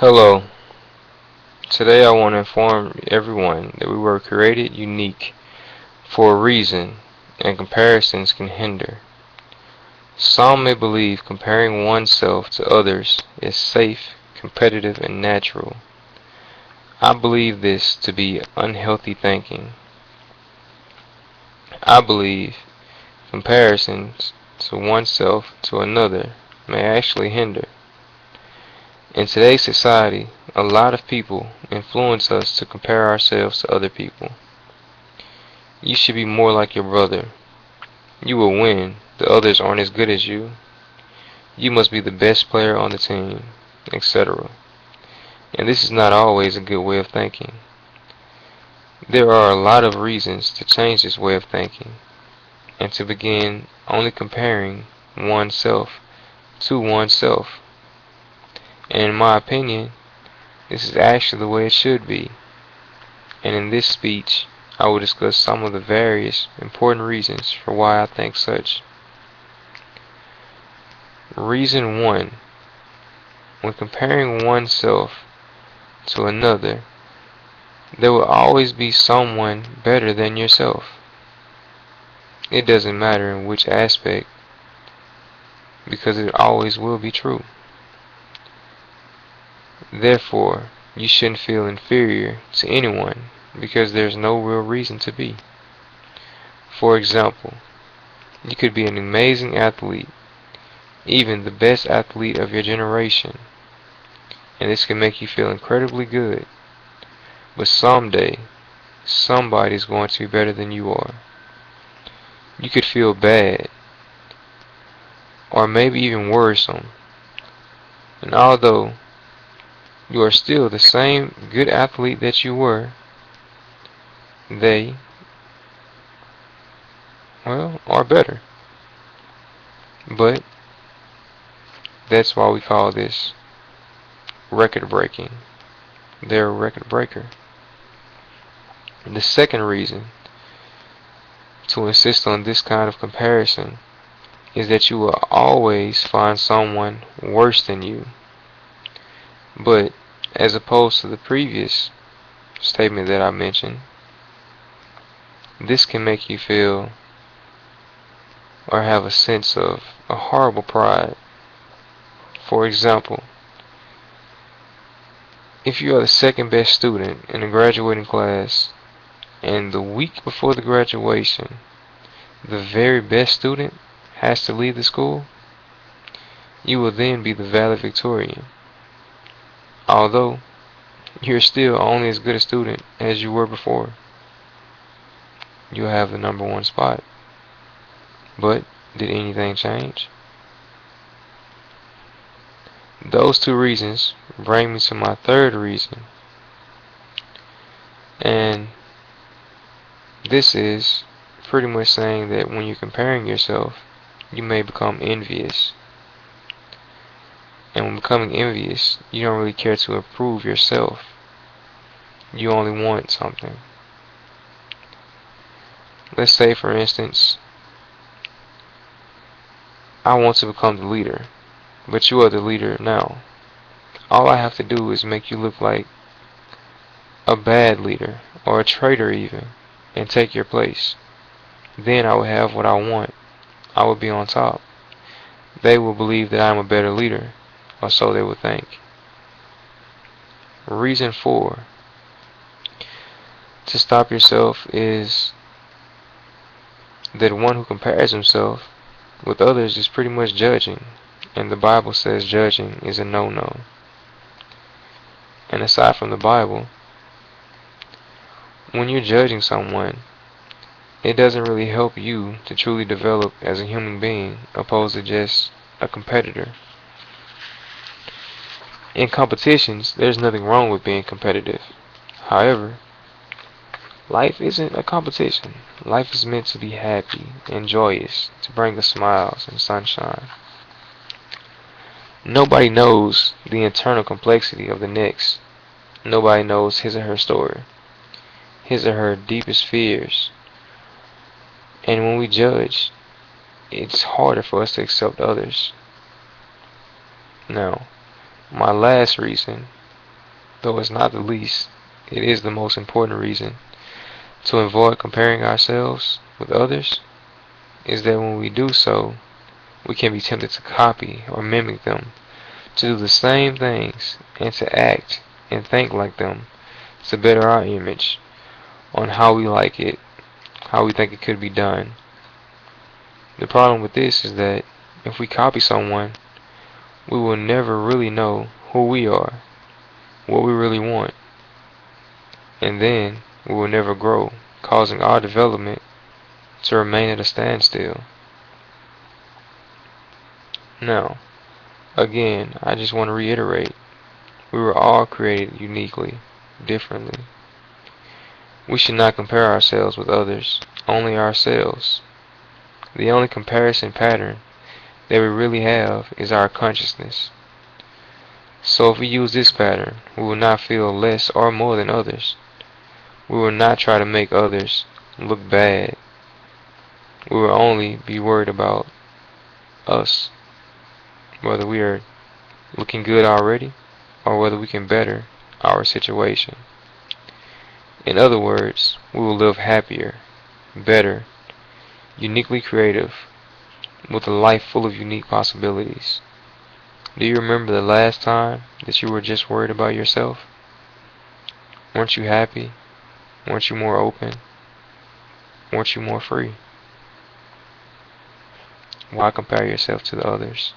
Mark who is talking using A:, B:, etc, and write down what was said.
A: Hello. Today I want to inform everyone that we were created unique for a reason, and comparisons can hinder. Some may believe comparing oneself to others is safe, competitive, and natural. I believe this to be unhealthy thinking. I believe comparisons to oneself to another may actually hinder. In today's society, a lot of people influence us to compare ourselves to other people. You should be more like your brother. You will win. The others aren't as good as you. You must be the best player on the team, etc. And this is not always a good way of thinking. There are a lot of reasons to change this way of thinking and to begin only comparing oneself to oneself. And in my opinion, this is actually the way it should be. And in this speech, I will discuss some of the various important reasons for why I think such. Reason 1. When comparing oneself to another, there will always be someone better than yourself. It doesn't matter in which aspect, because it always will be true. Therefore, you shouldn't feel inferior to anyone because there's no real reason to be. For example, you could be an amazing athlete, even the best athlete of your generation, and this can make you feel incredibly good. But someday, somebody's going to be better than you are. You could feel bad, or maybe even worrisome. And although you are still the same good athlete that you were, they, well, are better. But that's why we call this record breaking. They're a record breaker. The second reason to insist on this kind of comparison is that you will always find someone worse than you. But as opposed to the previous statement that I mentioned, this can make you feel or have a sense of a horrible pride. For example, if you are the second best student in a graduating class, and the week before the graduation, the very best student has to leave the school, you will then be the valedictorian. Although you're still only as good a student as you were before, you'll have the number one spot. But did anything change? Those two reasons bring me to my third reason, and this is pretty much saying that when you're comparing yourself, you may become envious. And when becoming envious, you don't really care to improve yourself. You only want something. Let's say, for instance, I want to become the leader, but you are the leader now. All I have to do is make you look like a bad leader, or a traitor even, and take your place. Then I will have what I want. I will be on top. They will believe that I am a better leader, or so they would think. Reason 4 to stop yourself is that one who compares himself with others is pretty much judging, and the Bible says judging is a no-no. And aside from the Bible, when you're judging someone, it doesn't really help you to truly develop as a human being, opposed to just a competitor. In competitions, there's nothing wrong with being competitive. However, life isn't a competition. Life is meant to be happy and joyous, to bring us smiles and sunshine. Nobody knows the internal complexity of the next. Nobody knows his or her story, his or her deepest fears. And when we judge, it's harder for us to accept others. Now, my last reason though it's not the least, it is the most important reason to avoid comparing ourselves with others, is that when we do so, we can be tempted to copy or mimic them, to do the same things, and to act and think like them to better our image on how we like it, how we think it could be done. The problem with this is that if we copy someone, we will never really know who we are, what we really want, and then we will never grow, causing our development to remain at a standstill. Now, again, I just want to reiterate, we were all created uniquely, differently. We should not compare ourselves with others, only ourselves. The only comparison pattern that we really have is our consciousness. So if we use this pattern, we will not feel less or more than others. We will not try to make others look bad. We will only be worried about us, whether we are looking good already or whether we can better our situation. In other words, we will live happier, better, uniquely creative, with a life full of unique possibilities. Do you remember the last time that you were just worried about yourself? Weren't you happy? Weren't you more open? Weren't you more free? Why compare yourself to the others?